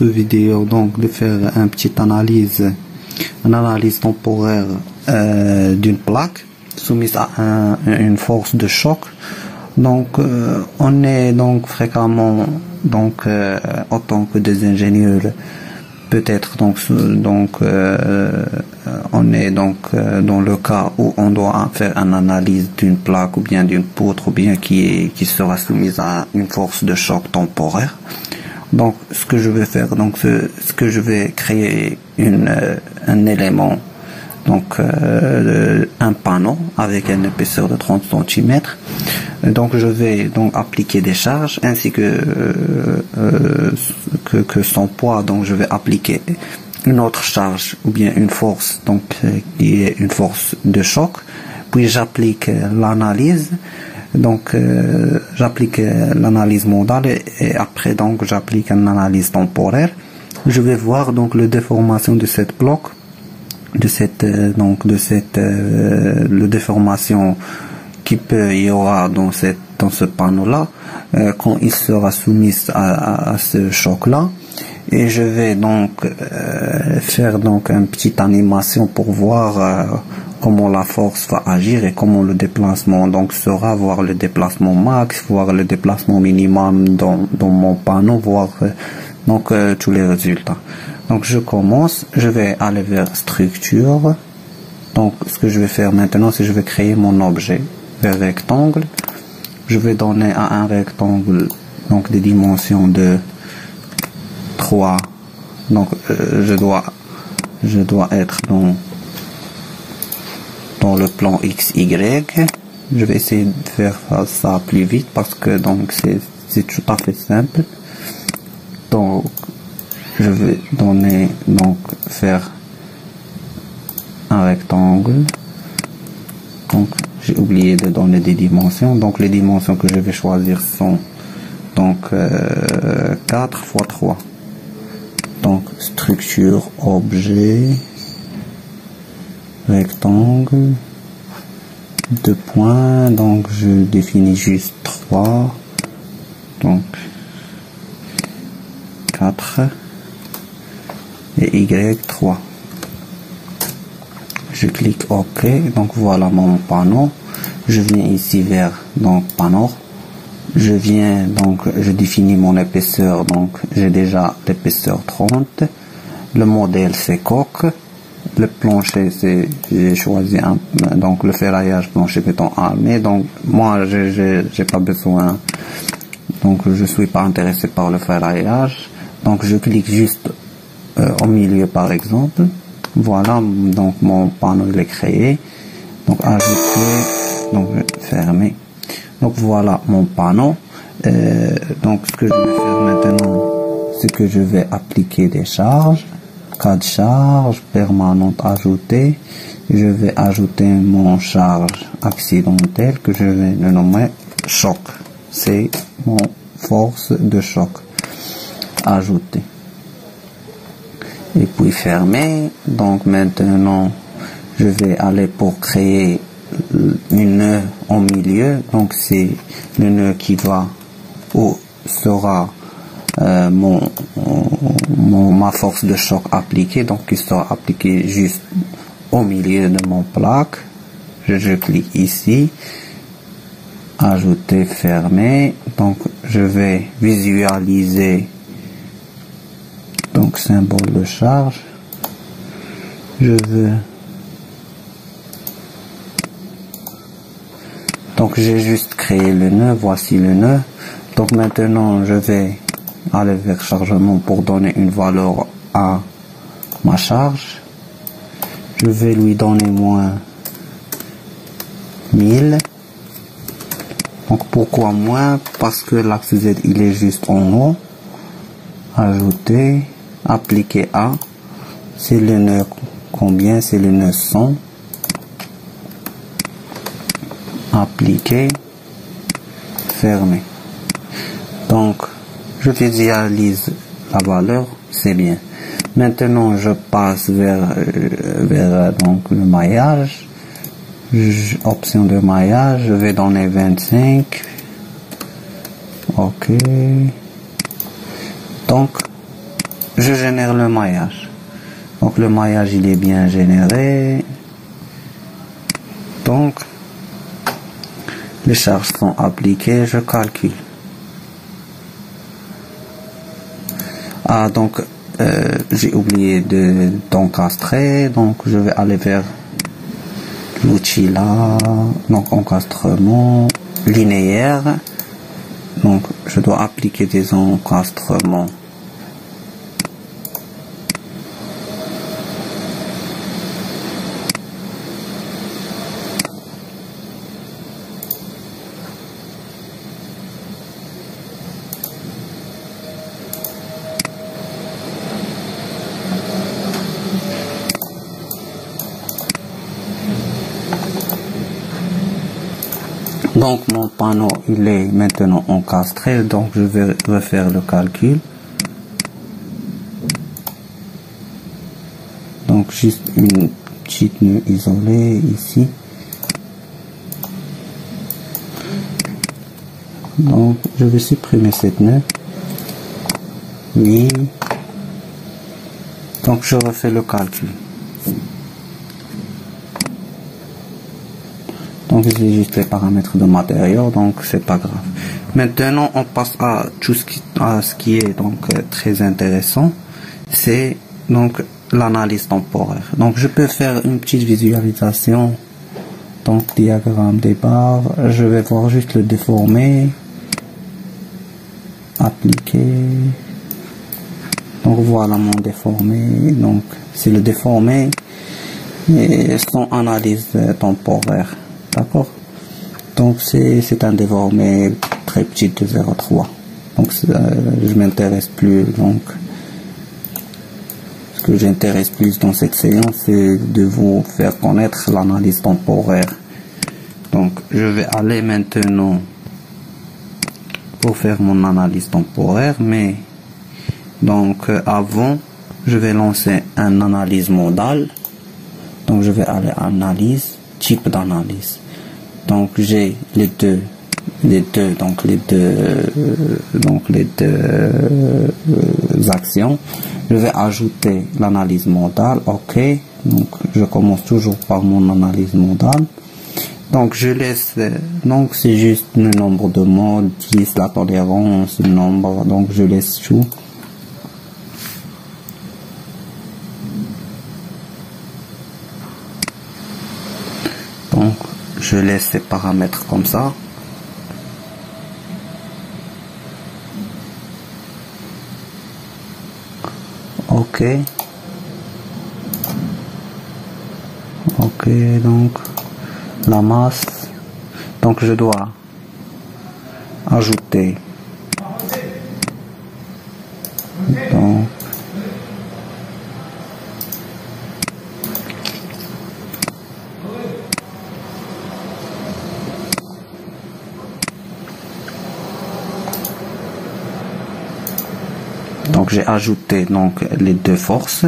vidéo donc de faire une analyse temporaire d'une plaque soumise à une force de choc. Donc on est donc fréquemment en tant que des ingénieurs peut-être on est dans le cas où on doit faire une analyse d'une plaque ou bien d'une poutre ou bien qui sera soumise à une force de choc temporaire. Donc ce que je vais faire, ce que je vais créer un élément, un panneau avec une épaisseur de 30 cm. Donc je vais appliquer des charges ainsi que son poids. Donc je vais appliquer une autre charge ou bien une force qui est une force de choc. Puis j'applique l'analyse. J'applique l'analyse modale et après j'applique une analyse temporaire. Je vais voir le déformation de cette bloc, le déformation qui y aura dans ce panneau là quand il sera soumis à ce choc là. Et je vais faire une petite animation pour voir comment la force va agir et comment le déplacement sera, voir le déplacement max, voir le déplacement minimum dans mon panneau, voir tous les résultats. Donc je commence, je vais aller vers structure. Donc ce que je vais faire maintenant, c'est que je vais créer mon objet vers rectangle. Je vais donner à un rectangle des dimensions de 3. Donc je dois être dans le plan XY. Je vais essayer de faire ça plus vite parce que c'est tout à fait simple. Donc je vais faire un rectangle. Donc j'ai oublié de donner des dimensions. Donc les dimensions que je vais choisir sont 4 x 3. Donc structure, objet, rectangle, 2 points. Donc je définis juste 3. Donc 4 et Y3. Je clique OK. Donc voilà mon panneau. Je viens ici vers panneau. Je définis mon épaisseur. Donc j'ai déjà l'épaisseur 30. Le modèle c'est coque. Le plancher j'ai choisi le ferraillage plancher béton armé. Donc moi j'ai pas besoin. Donc je suis pas intéressé par le ferraillage. Donc je clique juste au milieu par exemple. Voilà, mon panneau il est créé. Donc ajouter, fermer. Donc voilà mon panneau. Ce que je vais faire maintenant, c'est que je vais appliquer des charges. 4 charges permanentes ajoutées. Je vais ajouter mon charge accidentelle que je vais le nommer choc. C'est mon force de choc. Ajouter. Et puis fermer. Donc maintenant je vais aller pour créer une nœud au milieu. Donc c'est le nœud qui va où sera ma force de choc appliquée. Donc il sera appliqué juste au milieu de mon plaque. Je clique ici, ajouter, fermer. Donc je vais visualiser symbole de charge. Je veux j'ai juste créé le nœud. Voici le nœud. Donc maintenant je vais aller vers chargement pour donner une valeur à ma charge. Je vais lui donner moins 1000. Donc pourquoi moins? Parce que l'axe Z il est juste en haut. Ajouter, appliquer A. C'est le nœud combien? C'est le nœud 100. Appliquer, fermer. Donc je visualise la valeur, c'est bien. Maintenant je passe vers le maillage. Option de maillage, je vais donner 25. OK. Donc je génère le maillage. Donc le maillage il est bien généré. Donc les charges sont appliquées, je calcule. Ah donc j'ai oublié d'encastrer, donc je vais aller vers l'outil là, donc encastrement linéaire. Donc je dois appliquer des encastrements. Donc mon panneau il est maintenant encastré, donc je vais refaire le calcul. Donc juste une petite nœud isolée ici. Donc je vais supprimer cette nœud. Oui. Donc je refais le calcul. Donc c'est juste les paramètres de matériaux, donc c'est pas grave. Maintenant on passe à ce qui est donc très intéressant, c'est donc l'analyse temporaire. Donc je peux faire une petite visualisation, donc diagramme des barres. Je vais voir juste le déformé, appliquer. Donc voilà mon déformé. Donc c'est le déformé et son analyse temporaire. D'accord. Donc c'est un déformé très petit de 0,3. Donc je m'intéresse plus. Donc ce que j'intéresse plus dans cette séance, c'est de vous faire connaître l'analyse temporaire. Donc je vais aller maintenant pour faire mon analyse temporaire, mais donc avant je vais lancer une analyse modale. Donc je vais aller à analyse, type d'analyse. Donc j'ai les deux actions. Je vais ajouter l'analyse modale. OK. Donc je commence toujours par mon analyse modale. Donc je laisse, donc c'est juste le nombre de modes, 10, la tolérance, le nombre. Donc je laisse tout. Donc je laisse ces paramètres comme ça. OK. OK, donc la masse. Donc je dois ajouter. Donc j'ai ajouté donc les deux forces.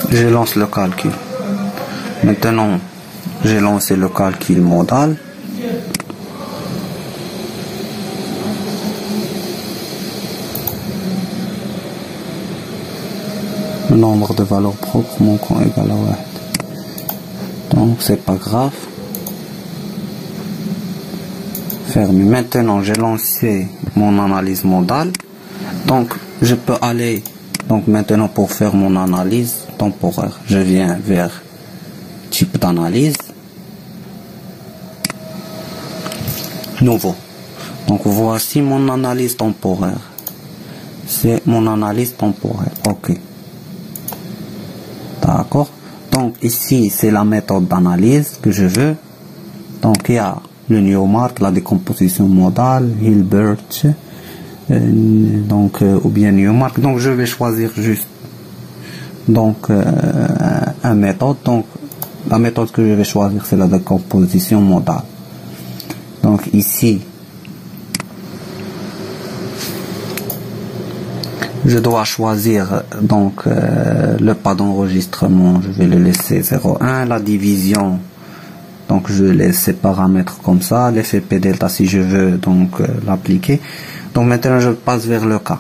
Je lance le calcul. Maintenant, j'ai lancé le calcul modal. Le nombre de valeurs propres manquant égal à 1. Donc c'est pas grave. Fermé. Maintenant j'ai lancé mon analyse modale. Donc je peux aller. Donc maintenant pour faire mon analyse temporaire, je viens vers type d'analyse. Nouveau. Donc voici mon analyse temporaire. C'est mon analyse temporaire. OK. D'accord. Donc ici c'est la méthode d'analyse que je veux. Donc il y a le Newmark, la décomposition modale, Hilbert, donc ou bien Newmark. Donc je vais choisir juste donc un méthode. Donc la méthode que je vais choisir c'est la décomposition modale. Donc ici je dois choisir donc le pas d'enregistrement, je vais le laisser 0,1, la division Donc je laisse ces paramètres comme ça, l'effet P delta si je veux donc l'appliquer. Donc maintenant je passe vers le cas.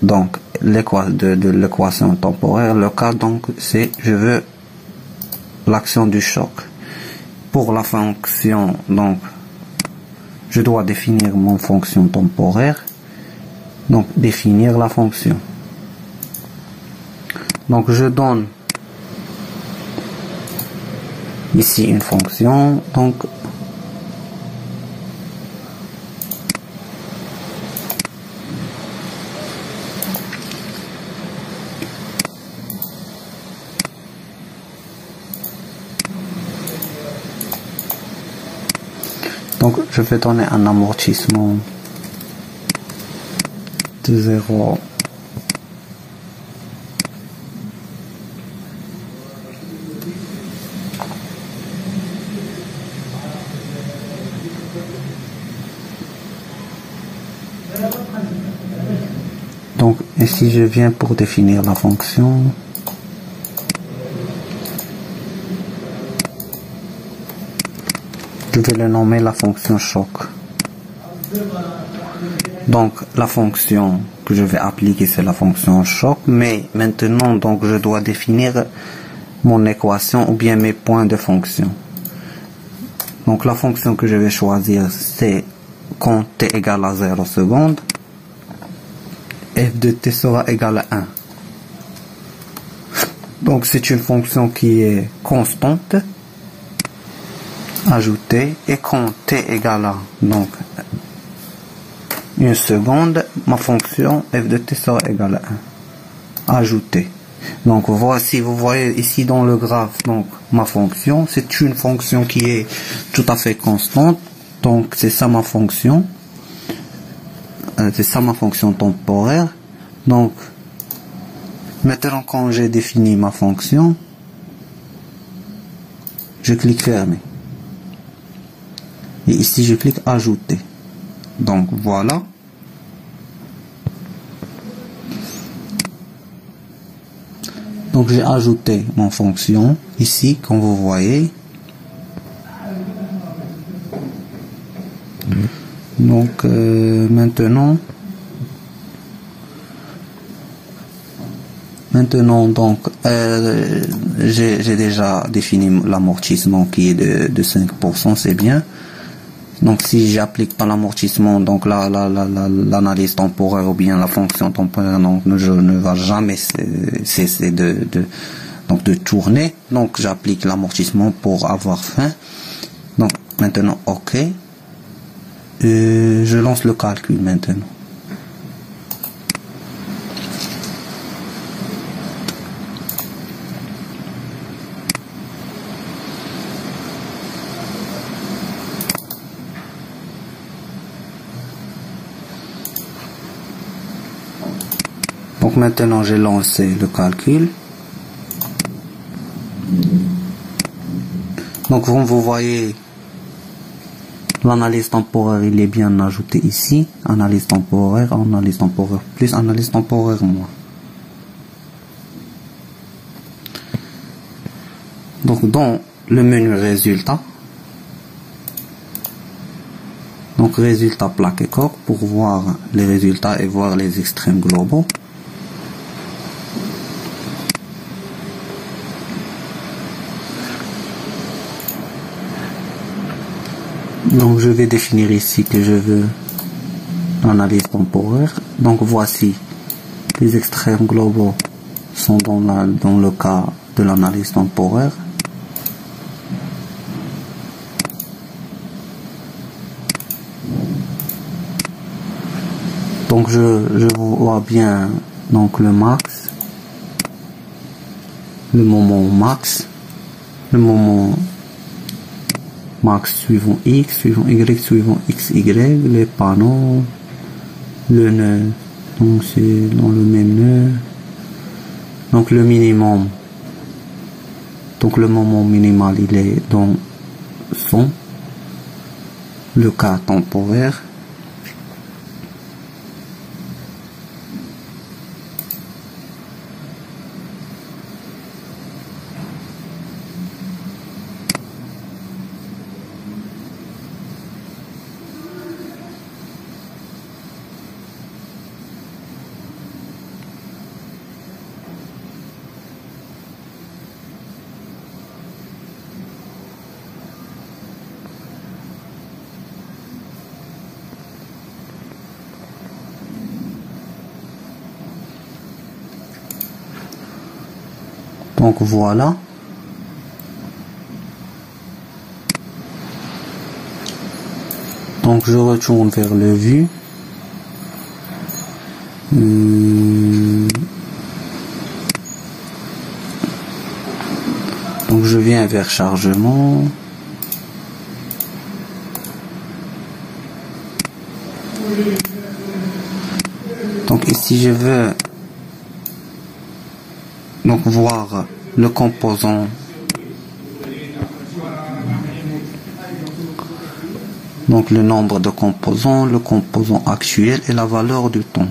Donc de l'équation temporaire, le cas donc c'est je veux l'action du choc. Pour la fonction donc je dois définir mon fonction temporaire. Donc définir la fonction. Donc je donne ici une fonction, donc je vais donner un amortissement de 0. Donc ici je viens pour définir la fonction. Je vais le nommer la fonction choc. Donc la fonction que je vais appliquer c'est la fonction choc, mais maintenant donc je dois définir mon équation ou bien mes points de fonction. Donc la fonction que je vais choisir c'est quand t égale à 0 secondes, f de t sera égal à 1. Donc c'est une fonction qui est constante, ajoutée, et quand t égale à donc 1 seconde, ma fonction f de t sera égale à 1. Ajoutée. Donc voici, vous voyez ici dans le graphe, donc ma fonction, c'est une fonction qui est tout à fait constante. Donc c'est ça ma fonction. C'est ça ma fonction temporaire. Donc maintenant quand j'ai défini ma fonction, je clique fermer. Et ici je clique ajouter. Donc voilà. Donc j'ai ajouté mon fonction ici, comme vous voyez. Donc maintenant donc j'ai déjà défini l'amortissement qui est de 5%, c'est bien. Donc si j'applique pas l'amortissement, donc l'analyse temporaire ou bien la fonction temporaire, donc je ne va jamais cesser de tourner. Donc j'applique l'amortissement pour avoir fin. Donc maintenant OK. Je lance le calcul maintenant. Donc maintenant j'ai lancé le calcul. Donc comme vous voyez, l'analyse temporaire il est bien ajouté ici. Analyse temporaire plus, analyse temporaire moins. Donc dans le menu résultat, donc résultat plaque et coque pour voir les résultats et voir les extrêmes globaux. Donc je vais définir ici que je veux l'analyse temporaire. Donc voici les extrêmes globaux sont dans le cas de l'analyse temporaire. Donc je vois bien donc le max, le moment max, le moment max suivant x, suivant y, suivant xy, les panneaux, le nœud, donc c'est dans le même nœud, donc le minimum, donc le moment minimal il est dans son, le cas temporaire, Donc voilà. Donc je retourne vers le vue. Donc je viens vers chargement. Donc ici je veux donc voir le composant. Donc le nombre de composants, le composant actuel et la valeur du temps.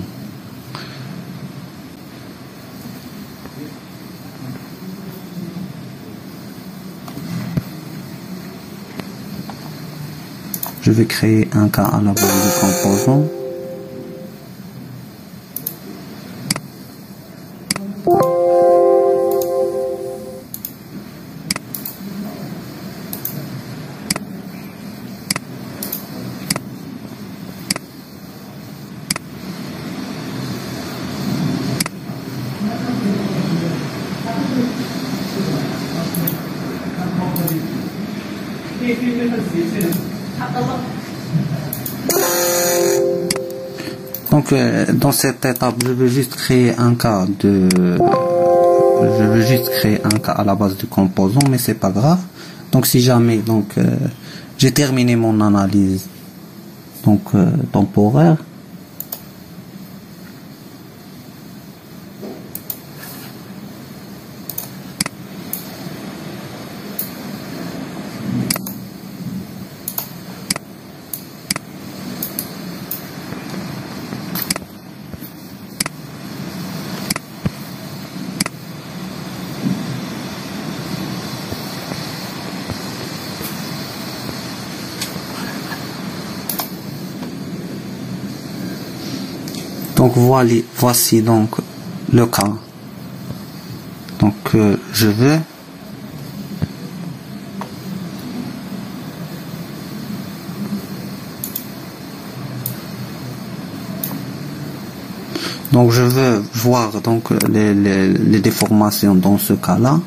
Je vais créer un cas à la base du composant. Donc dans cette étape, je vais juste créer un cas à la base du composant, mais c'est pas grave. Donc si jamais j'ai terminé mon analyse temporaire. Donc voici donc le cas. Donc je veux voir donc les déformations dans ce cas-là.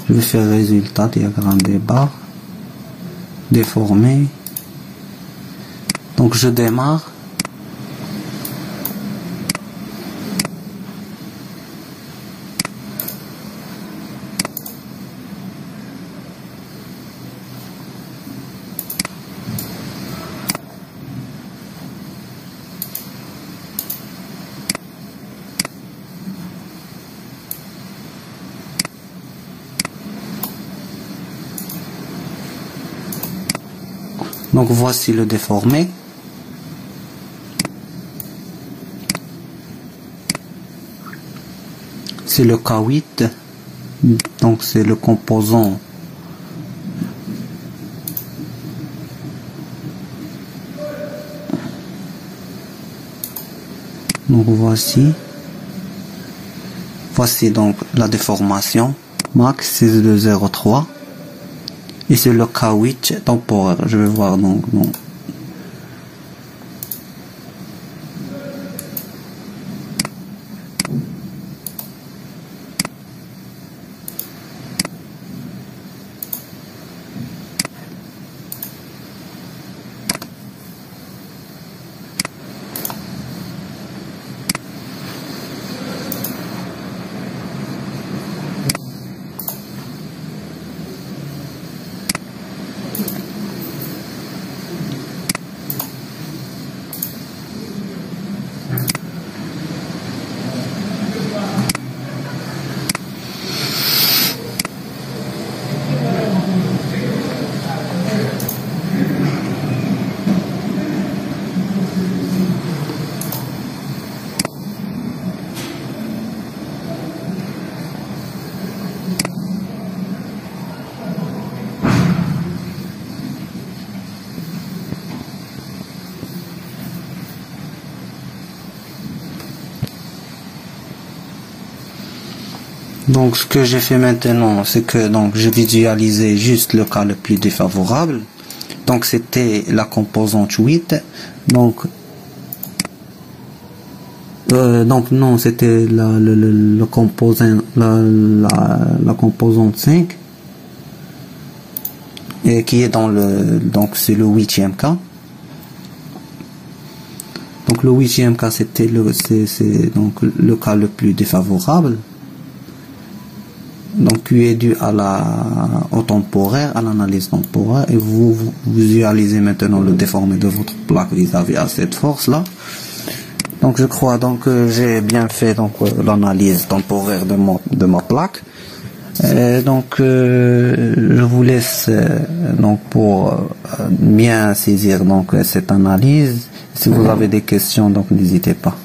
Je vais faire résultat diagramme des barres déformé. Donc je démarre. Donc voici le déformé. C'est le K8. Donc c'est le composant. Donc voici donc la déformation. Max 6203. Et c'est le K8 temporaire. Je vais voir donc. Donc ce que j'ai fait maintenant, c'est que j'ai visualisé juste le cas le plus défavorable. Donc c'était la composante 8. Donc Donc non, c'était le composant, la composante 5 et qui est dans donc c'est le 8e cas. Donc le 8e cas, c'était c'est donc le cas le plus défavorable. Donc qui est dû au temporaire, à l'analyse temporaire, et vous visualisez maintenant le déformé de votre plaque vis-à-vis à cette force là. Donc je crois donc que j'ai bien fait donc l'analyse temporaire de ma plaque. Donc je vous laisse donc pour bien saisir donc cette analyse. Si vous avez des questions, donc n'hésitez pas.